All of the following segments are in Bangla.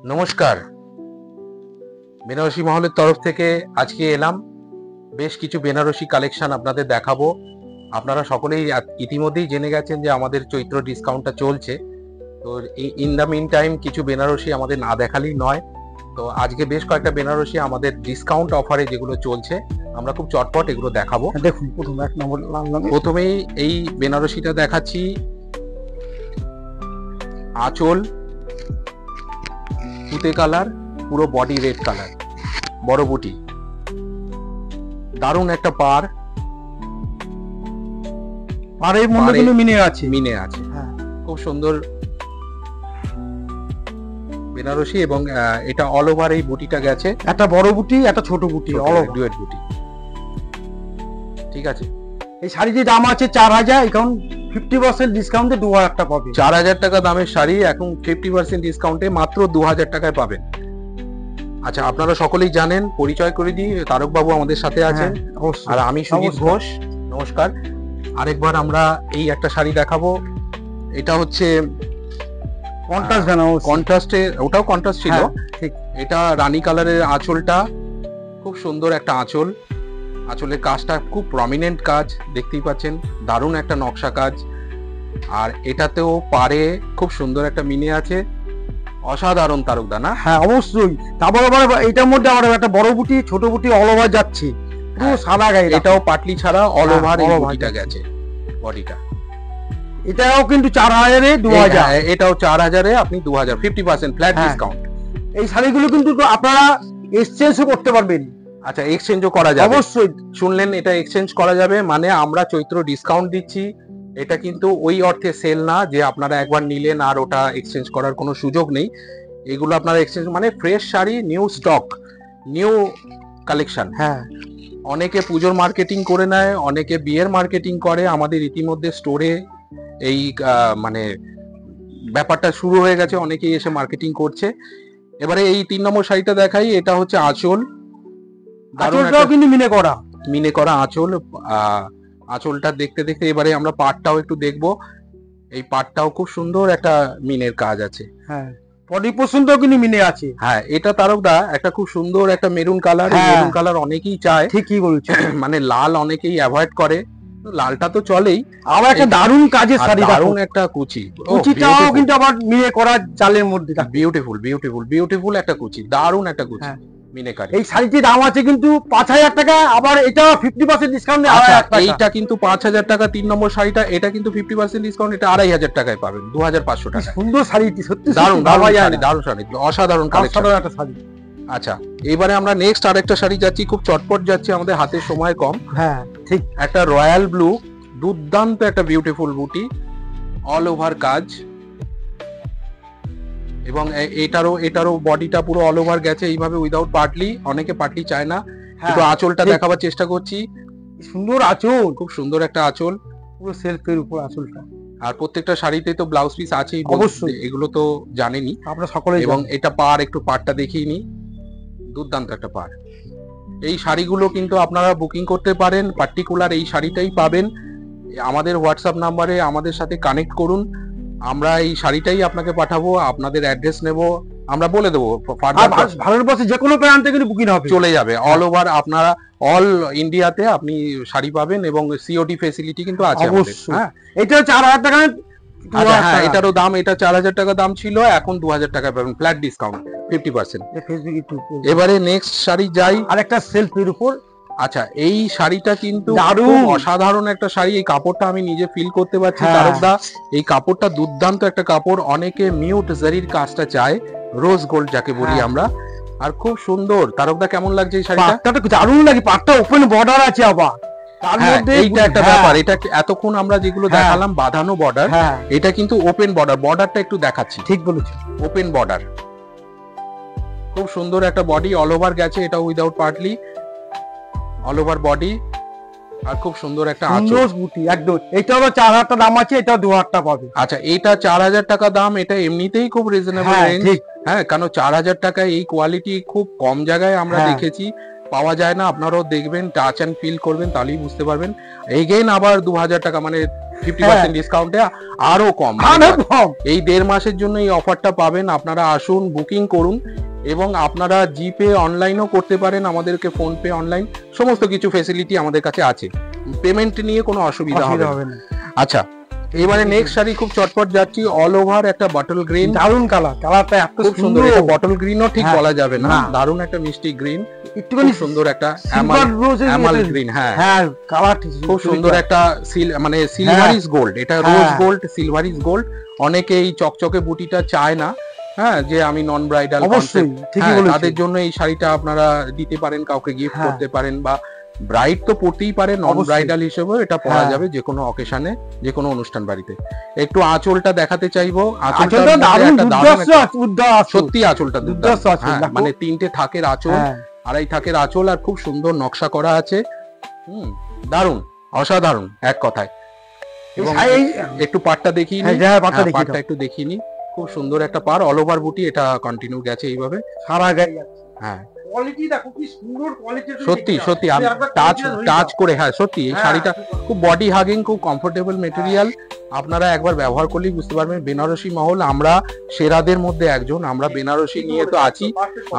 নমস্কার, বেনারসি মহলের তরফ থেকে আজকে এলাম। বেশ কিছু বেনারসি কালেকশন আপনাদের দেখাবো। আপনারা সকলেই ইতিমধ্যেই জেনে গেছেন যে আমাদের চৈত্র ডিসকাউন্টটা চলছে। তো ইন দ্য মিন টাইম কিছু বেনারসি আমাদের না দেখালেই নয়। তো আজকে বেশ কয়েকটা বেনারসি আমাদের ডিসকাউন্ট অফারে যেগুলো চলছে, আমরা খুব চটপট এগুলো দেখাবো। দেখুন প্রথম এক নম্বর প্রথমেই এই বেনারসিটা দেখাচ্ছি। আঁচল তুতে কালার, পুরো বডি রেড কালার, বড় বুটি, দারুণ একটা পার, পাড়ের মধ্যে কিন্তু মিনে আছে। হ্যাঁ, খুব সুন্দর বেনারসি। এবং এটা অল ওভার এই বুটিটা গেছে, একটা বড় বুটি একটা ছোট বুটি, ডুয়েট বুটি। ঠিক আছে, এই শাড়িটির দাম আছে 4000, এখন 50% ডিসকাউন্টে 2000 টাকা পাবে। 4000 টাকা দামের শাড়ি এখন 50% ডিসকাউন্টে মাত্র 2000 টাকায় পাবেন। আচ্ছা, আপনারা সকলেই জানেন, পরিচয় করে দিই, তারক বাবু আমাদের সাথে আছেন, আর আমি সুজিত ঘোষ। নমস্কার। আরেকবার আমরা এই একটা শাড়ি দেখাবো। এটা হচ্ছে কন্ট্রাস্টে, ওটাও কন্ট্রাস্ট ছিল, ঠিক। এটা রানী কালারের আঁচলটা, খুব সুন্দর একটা আঁচল। আঁচলের কাজটা খুব প্রমিনেন্ট কাজ, দেখতেই পাচ্ছেন, দারুণ একটা নকশা কাজ। আর এটাতেও পারে খুব সুন্দর একটা মিনে আছে, অসাধারণ তারকদা না? হ্যাঁ অবশ্যই। তারপর আবার এটার মধ্যে আবার একটা বড় বুটি ছোট বুটি অল ওভার যাচ্ছে, পুরো সাদা গায়ে। এটাও পাটলি ছাড়া অল ওভার এই all over বুটিটা গেছে, বডিটা। এটাও কিন্তু 4000 এ 2000। এটাও 4000 এ আপনি 2000, 50% ফ্ল্যাট ডিসকাউন্ট। এই শাড়িগুলো কিন্তু আপনারা এক্সচেঞ্জও করতে পারবেন। আচ্ছা, এক্সচেঞ্জও করা যাবে অবশ্যই। শুনলেন, এটা এক্সচেঞ্জ করা যাবে। মানে আমরা চৈত্র ডিসকাউন্ট দিচ্ছি, এটা কিন্তু ওই অর্থে সেল না যে আপনারা একবার নিলেন আর ওটা এক্সচেঞ্জ করার কোনো সুযোগ নেই। এগুলো আপনারা এক্সচেঞ্জ মানে fresh sari, new stock, new collection. হ্যাঁ, অনেকে পুজোর মার্কেটিং করে নেয়, অনেকে বিয়ের মার্কেটিং করে। আমাদের ইতিমধ্যে স্টোরে এই মানে ব্যাপারটা শুরু হয়ে গেছে, অনেকেই এসে মার্কেটিং করছে। এবারে এই 3 নম্বর শাড়িটা দেখাই। এটা হচ্ছে আঁচল, আঁচলটাও কিন্তু মিনে করা আঁচল। আঁচলটা দেখতে দেখতে এবারে আমরা পাটটাও একটু দেখবো। এই পাটটাও খুব সুন্দর একটা মিনের কাজ আছে। হ্যাঁ, 40% কিন্তু মিনে আছে। হ্যাঁ, এটা তারকদা একটা খুব সুন্দর একটা মেরুন কালার। মেরুন কালার অনেকেই চায়, ঠিকই বলছো। মানে লাল অনেকেই অ্যাভয়েড করে, লালটা তো চলেই। আবার একটা দারুণ কাজের শাড়ি, দারুণ একটা কুচি, কুচিটাও কিন্তু আবার মিনে করা জালের মধ্যে। বিউটিফুল বিউটিফুল বিউটিফুল একটা কুচি, দারুণ একটা কুচি মিনেকারি। এই শাড়িটির দাম আছে কিন্তু 5000 টাকা, আবার এটা 50% ডিসকাউন্টে। এইটা কিন্তু 5000 টাকা 3 নম্বর শাড়িটা, এটা কিন্তু 50% ডিসকাউন্ট, এটা 2500 টাকায় পাবেন, 2500 টাকা। সুন্দর শাড়িটি, সত্যি দারুণ শাড়ি, দারুণ শাড়ি, অসাধারণ কালেকশন একটা শাড়ি। আচ্ছা, এবারে আমরা নেক্সট আরেকটা শাড়ি যাচ্ছি, খুব চটপট যাচ্ছি, আমাদের হাতে সময় কম। হ্যাঁ ঠিক। একটা রয়্যাল ব্লু, দুর্দান্ত একটা বিউটিফুল বুটি, অল ওভার কাজ। এবং এটারও বডিটা পুরো অল ওভার গেছে এইভাবে, উইদাউট পাটলি। অনেকে পাটলি চায় না, কিন্তু আঁচলটা দেখাবার চেষ্টা করছি। সুন্দর আঁচল, খুব সুন্দর একটা আঁচল, পুরো সেলফের উপর আঁচলটা। আর প্রত্যেকটা শাড়িতে তো ব্লাউজ পিস আছেই, অবশ্যই, এগুলো তো জানেনই আপনারা সকলেই। এবং এটা পার, একটু পারটা দেখিয়ে নি, দুর্দান্ত একটা পার। এই শাড়িগুলো কিন্তু আপনারা বুকিং করতে পারেন, পার্টিকুলার এই শাড়িটাই পাবেন। আমাদের হোয়াটসঅ্যাপ নাম্বারে আমাদের সাথে কানেক্ট করুন, আমরা এই শাড়িটাই আপনাকে পাঠাবো, আপনাদের অ্যাড্রেস নেব, আমরা বলে দেবো। ভারতবর্ষে যে কোনো প্রান্তে কিন্তু বুকিং হবে, চলে যাবে অল ওভার, আপনারা অল ইন্ডিয়াতে আপনি শাড়ি পাবেন এবং সিওডি ফেসিলিটি কিন্তু আছে। হ্যাঁ, এটা 4000 টাকা। হ্যাঁ, এটারও দাম, এটা 4000 টাকা দাম ছিল, এখন 2000 টাকা পাবেন, ফ্ল্যাট ডিসকাউন্ট 50%। এবারে নেক্সট শাড়ি যাই, আরেকটা সেলফের উপর। আচ্ছা, এই শাড়িটা কিন্তু অসাধারণ একটা শাড়ি। এই কাপড়টা আমি নিজে ফিল করতে পারছি তারকদা, এই কাপড়টা দুর্দান্ত একটা কাপড়। অনেকে মিউট জারির কাজটা চায়, রোজ গোল্ড যাকে বলি আমরা, আর খুব সুন্দর। তারকদা কেমন লাগছে এই শাড়িটা? দারুণ লাগে, পাটটা ওপেন বর্ডার আছে আবার তার মধ্যে, এইটা একটা ব্যাপার। এটা এতক্ষণ আমরা যেগুলো দেখালাম বাঁধানো বর্ডার, এটা কিন্তু ওপেন বর্ডার। বর্ডারটা একটু দেখাচ্ছি, ঠিক বলেছো, ওপেন বর্ডার, খুব সুন্দর একটা বডি, অল ওভার গেছে, এটা without partly, all over body, আর খুব সুন্দর একটা আঁচল বুটি একদম। এটা হলো 4000 টাকা দাম আছে, এটা 2000 টাকা পাবে। আচ্ছা, এটা 4000 টাকা দাম, এটা এমনিতেই খুব রিজনেবল রেঞ্জ। হ্যাঁ, কারণ 4000 টাকায় এই কোয়ালিটি খুব কম জায়গায় আমরা দেখেছি। পাওয়া যায় না, আপনারাও দেখবেন, টাচ অ্যান্ড ফিল করবেন, তাহলেই বুঝতে পারবেন। এগেইন আবার 2000 টাকা, মানে 50% ডিসকাউন্টে আরো কম। এই 1.5 মাসের জন্য এই অফারটা পাবেন। আপনারা আসুন, বুকিং করুন, এবং আপনারা জিপে অনলাইনও করতে পারেন, আমাদেরকে ফোন পে অনলাইন সমস্ত কিছু ফেসিলিটি আমাদের কাছে আছে। পেমেন্ট নিয়ে কোনো অসুবিধা হবে না। আচ্ছা, এবারে নেক্সট শাড়ি খুব চটপট যাচ্ছি, অল ওভার একটা বটল গ্রিন, দারুন কালারটা এত খুব সুন্দর। এটা বটল গ্রিনও ঠিক বলা যাবে না, দারুন একটা মিষ্টি গ্রিন, একটুখানি সুন্দর একটা অ্যামাল গ্রিন। হ্যাঁ, কালার খুব সুন্দর একটা মানে সিলভারিস গোল্ড, এটা রোজ গোল্ড সিলভারিস গোল্ড। অনেকে এই চকচকে বুটিটা চায় না, হ্যাঁ, যে আমি নন ব্রাইডাল, অবশ্যই ঠিকই বলেছেন, তাদের জন্য এই শাড়িটা আপনারা দিতে পারেন, কাউকে গিফট করতে পারেন, বা ব্রাইড তো পড়তেই পারে, নন ব্রাইডাল হিসেবেও এটা পরা যাবে যে কোনো অকেশনে, যে কোনো অনুষ্ঠান বাড়িতে। একটু আঁচলটা দেখাতে চাইবো, সত্যি আঁচলটা মানে 3টে থাকের আঁচল, 2.5 থাকের আঁচল, আর খুব সুন্দর নকশা করা আছে। দারুন, অসাধারণ এক কথায়। এবং একটু পাটটা দেখিয়ে নি, পাটটা একটু দেখিয়ে নি, খুব সুন্দর একটা পার, অল ওভার বুটি, এটা কন্টিনিউ গেছে এইভাবে সারা গায়ে। হ্যাঁ, কোয়ালিটি দেখো কি সুন্দর কোয়ালিটি, সত্যি সত্যি আমি টাচ করে, হ্যাঁ সত্যি এই শাড়িটা খুব বডি হাগিং, খুব কমফোর্টেবল মেটেরিয়াল। আপনারা একবার ব্যবহার করলেই বুঝতে পারবেন। বেনারসি মহল আমরা সেরাদের মধ্যে একজন, আমরা বেনারসি নিয়ে তো আছি,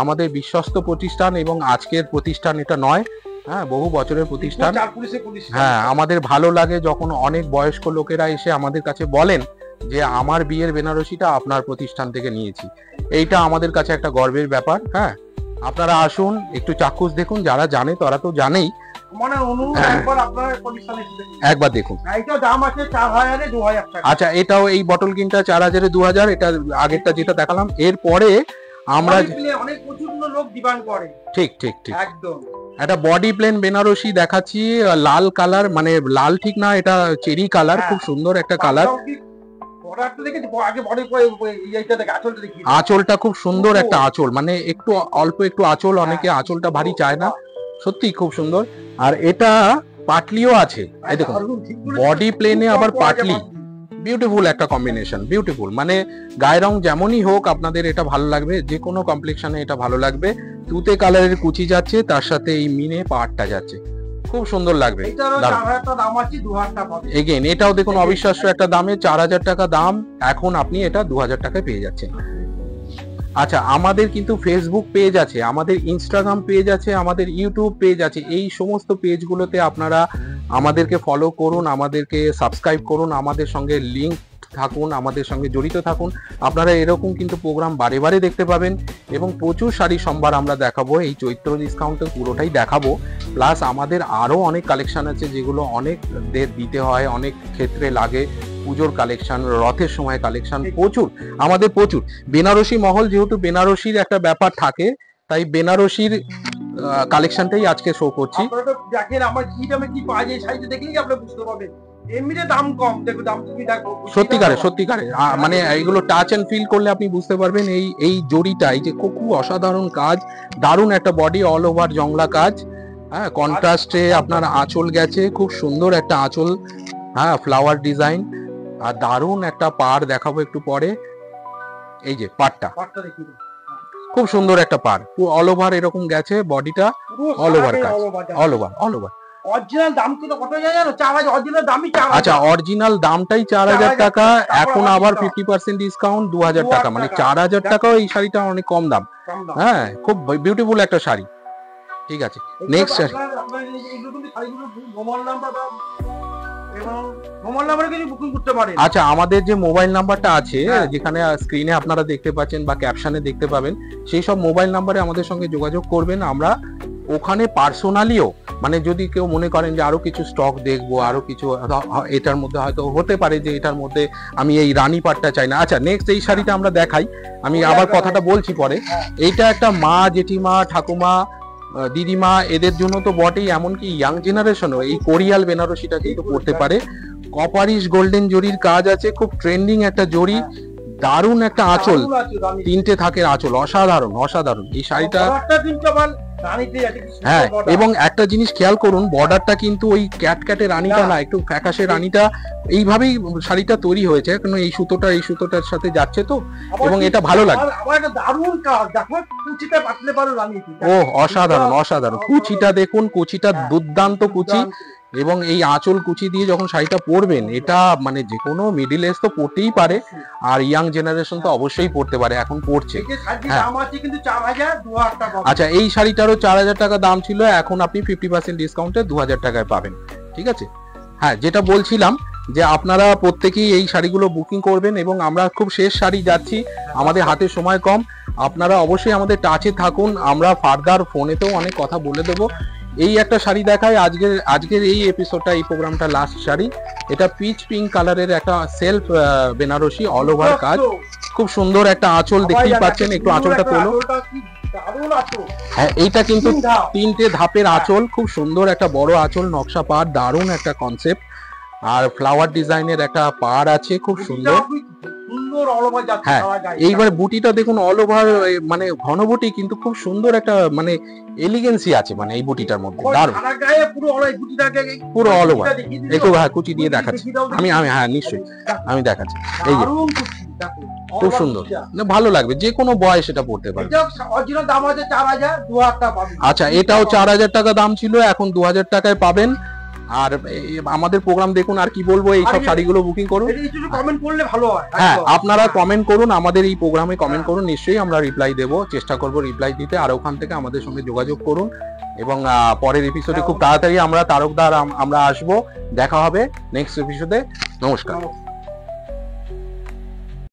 আমাদের বিশ্বস্ত প্রতিষ্ঠান, এবং আজকের প্রতিষ্ঠান এটা নয়, হ্যাঁ বহু বছরের প্রতিষ্ঠান। হ্যাঁ, আমাদের ভালো লাগে যখন অনেক বয়স্ক লোকেরা এসে আমাদের কাছে বলেন যে আমার বিয়ের বেনারসিটা আপনার প্রতিষ্ঠান থেকে নিয়েছি, এইটা আমাদের কাছে একটা গর্বের ব্যাপার। হ্যাঁ, আপনারা আসুন, একটু চাক্ষুষ দেখুন, যারা জানে তারা তো জানেই, একবার দেখুন। আচ্ছা, এটাও এই বটল কিনটা 4000 2000, এটা আগেরটা যেটা দেখালাম। এরপরে আমরা ঠিক ঠিক ঠিক একটা বডি প্লেন বেনারসি দেখাচ্ছি, লাল কালার, মানে লাল ঠিক না, এটা চেরি কালার, খুব সুন্দর একটা কালার। আঁচলটা খুব সুন্দর একটা আঁচল, মানে একটু অল্প একটু আঁচল, অনেকে আঁচলটা ভারী চায় না, সত্যি খুব সুন্দর। আর এটা পাটলিও আছে, এই দেখুন, বডি প্লেনে আবার পাটলি, বিউটিফুল একটা কম্বিনেশন, বিউটিফুল। মানে গায়ের রং যেমনই হোক আপনাদের এটা ভালো লাগবে, যে কোনো কমপ্লেক্সনে এটা ভালো লাগবে। তুতে কালারের কুচি যাচ্ছে, তার সাথে এই মিনে পাটটা যাচ্ছে, খুব সুন্দর লাগবে। এগেন এটাও দেখুন অবিশ্বাস্য একটা দামে, 4000 টাকা দাম, এখন আপনি এটা 2000 টাকায় পেয়ে যাচ্ছেন। আচ্ছা, আমাদের কিন্তু ফেসবুক পেজ আছে, আমাদের ইনস্টাগ্রাম পেজ আছে, আমাদের ইউটিউব পেজ আছে। এই সমস্ত পেজগুলোতে আপনারা আমাদেরকে ফলো করুন, আমাদেরকে সাবস্ক্রাইব করুন, আমাদের সঙ্গে লিংক থাকুন, আমাদের সঙ্গে জড়িত থাকুন। আপনারা এরকম কিন্তু প্রোগ্রাম বারে বারে দেখতে পাবেন, এবং প্রচুর শাড়ি সম্ভার আমরা দেখাবো, এই চৈত্র ডিসকাউন্টে পুরোটাই দেখাবো। প্লাস আমাদের আরো অনেক কালেকশন আছে, যেগুলো অনেক দিতে হয়, অনেক ক্ষেত্রে লাগে। পুজোর কালেকশন, রথের সময় কালেকশন, প্রচুর আমাদের প্রচুর। বেনারসি মহল যেহেতু বেনারসির একটা ব্যাপার থাকে, তাই বেনারসির কালেকশনটাই আজকে শো করছি। দেখেন আমার কি দামে কি পাওয়া যায়, শাড়িটা দেখলেই আপনি বুঝতে পারবেন, এমনিতে দাম কম, দেখো দাম কি দেখো, সত্যিকারে মানে এইগুলো টাচ এন্ড ফিল করলে আপনি বুঝতে পারবেন। এই জড়িটা, এই যে খুব অসাধারণ কাজ, দারুণ একটা বডি, অল ওভার জংলা কাজ, হ্যাঁ কন্ট্রাস্টে আপনার আঁচল গেছে, খুব সুন্দর একটা আঁচল, হ্যাঁ ফ্লাওয়ার ডিজাইন, আর দারুণ একটা পাড় দেখাবো একটু পরে। এই যে পাড়টা খুব সুন্দর একটা পাড়, অল ওভার এরকম গেছে বডিটা, অল ওভার কাজ, অল ওভার। অরিজিনাল দাম কত জানো? 4000, অরিজিনাল দামই 4000। আচ্ছা, অরিজিনাল দামটাই 4000 টাকা, এখন আবার 50% ডিসকাউন্ট 2000 টাকা, মানে 4000 টাকাও এই শাড়িটা অনেক কম দাম। হ্যাঁ, খুব বিউটিফুল একটা শাড়ি। ঠিক আছে, নেক্সট শাড়ি। আচ্ছা, আমাদের যে মোবাইল নাম্বারটা আছে, যেখানে স্ক্রিনে আপনারা দেখতে পাচ্ছেন বা ক্যাপশনে দেখতে পাবেন, সেই সব মোবাইল নাম্বারে আমাদের সঙ্গে যোগাযোগ করবেন। আমরা ওখানে পার্সোনালিও, মানে যদি কেউ মনে করেন যে আরো কিছু স্টক দেখবো, আরো কিছু এটার মধ্যে হয়তো হতে পারে যে এটার মধ্যে আমি এই রানী পাটটা চাই না। আচ্ছা, নেক্সট এই শাড়িটা আমরা দেখাই, আমি আবার কথাটা বলছি পরে। এইটা একটা মা, জেঠিমা, ঠাকুমা, দিদিমা, এদের জন্য তো বটেই, এমনকি ইয়াং জেনারেশনও এই কোরিয়াল বেনারসিটা কিন্তু পড়তে পারে। কপারিশ গোল্ডেন জরির কাজ আছে, খুব ট্রেন্ডিং একটা জরি, দারুণ একটা আঁচল, 3টে থাকের আঁচল, অসাধারণ। এই শাড়িটা রানীতে আছে কি সুন্দর হ্যাঁ, border। এবং একটা জিনিস খেয়াল করুন, বর্ডারটা কিন্তু ওই ক্যাটে রানীটা না, একটু ফ্যাকাশে রানীটা, এইভাবেই শাড়িটা তৈরি হয়েছে, কারণ এই সুতোটার সাথে যাচ্ছে তো, আবার এবং কি- এটা ভালো লাগে। আবার একটা দারুণ কাজ দেখো, কুচিটা পাতলে পারো রানীতে। ও অসাধারণ অসাধারণ, কুচিটা দেখুন, কুচিটা হ্যাঁ, দুর্দান্ত কুচি, এবং এই আঁচল কুচি দিয়ে যখন শাড়িটা পরবেন, এটা মানে যে কোনো মিডিল এজ তো পরতেই পারে, আর ইয়াং জেনারেশন তো অবশ্যই পরতে পারে, এখন পরছে। এই যে শাড়ির হ্যাঁ। দাম আছে কিন্তু 4000 2000 টাকা। আচ্ছা, এই শাড়িটারও 4000 টাকা দাম ছিল, এখন আপনি 50% ডিসকাউন্টে 2000 টাকায় পাবেন, ঠিক আছে। হ্যাঁ, যেটা বলছিলাম যে আপনারা প্রত্যেকেই এই শাড়িগুলো বুকিং করবেন, এবং আমরা খুব শেষ শাড়ি যাচ্ছি, আমাদের হাতে সময় কম, আপনারা অবশ্যই আমাদের টাচে থাকুন, আমরা ফার্দার ফোনেতেও অনেক কথা বলে দেবো। এই একটা শাড়ি দেখায় আজকের এই এপিসোডটা, এই প্রোগ্রামটা লাস্ট শাড়ি, এটা পিচ পিঙ্ক কালারের একটা সেলফ বেনারসি অল ওভার কাজ, খুব সুন্দর একটা আঁচল দেখতেই পাচ্ছেন, একটু আঁচলটা তোলো। দারুণ আঁচল। হ্যাঁ, এইটা কিন্তু 3 ধাপ। 3টে ধাপের আঁচল, খুব সুন্দর একটা বড় আঁচল, নকশা পাড়, দারুণ একটা কনসেপ্ট, আর ফ্লাওয়ার ডিজাইনের একটা পাড় আছে, খুব সুন্দর। সুন্দর all over যাচ্ছে হ্যাঁ, সারা গায়ে। এইবার বুটিটা দেখুন, অল ওভার মানে ঘন বুটি, কিন্তু খুব সুন্দর একটা মানে এলিগেন্সি আছে মানে এই বুটিটার মধ্যে, ওই দারুণ, সারা গায়ে পুরো all over, এই গুটিটাকে পুরো all over। গুটিটা দেখিয়ে দিল। একটু হ্যাঁ কুচি দিয়ে দেখাচ্ছি, দেখিয়ে দাও দেখি। আমি হ্যাঁ নিশ্চয়ই আমি দেখাচ্ছি, এই যে দারুণ কুচি, দেখো। all খুব over সুন্দর, কুচিটা। না, ভালো লাগবে, যে কোনো বয়স এটা পড়তে পারবে। এটা original দাম আছে 4000 2000 টাকা পাবেন। আচ্ছা, এটাও 4000 টাকা দাম ছিল, এখন 2000 টাকায় পাবেন। আর আমাদের প্রোগ্রাম দেখুন, আর কি বলবো, এই সব শাড়িগুলো বুকিং করুন। এটা একটু কমেন্ট করলে ভালো হয়। হ্যাঁ, একদম। আপনারা কমেন্ট করুন, আমাদের এই প্রোগ্রামে কমেন্ট করুন, নিশ্চয়ই আমরা রিপ্লাই দেব, চেষ্টা করব রিপ্লাই দিতে, আর ওখান থেকে আমাদের সঙ্গে যোগাযোগ করুন, এবং পরের এপিসোডে খুব তাড়াতাড়ি আমরা তারকদার আমরা আসবো, দেখা হবে নেক্সট এপিসোডে। নমস্কার। নমস্কার।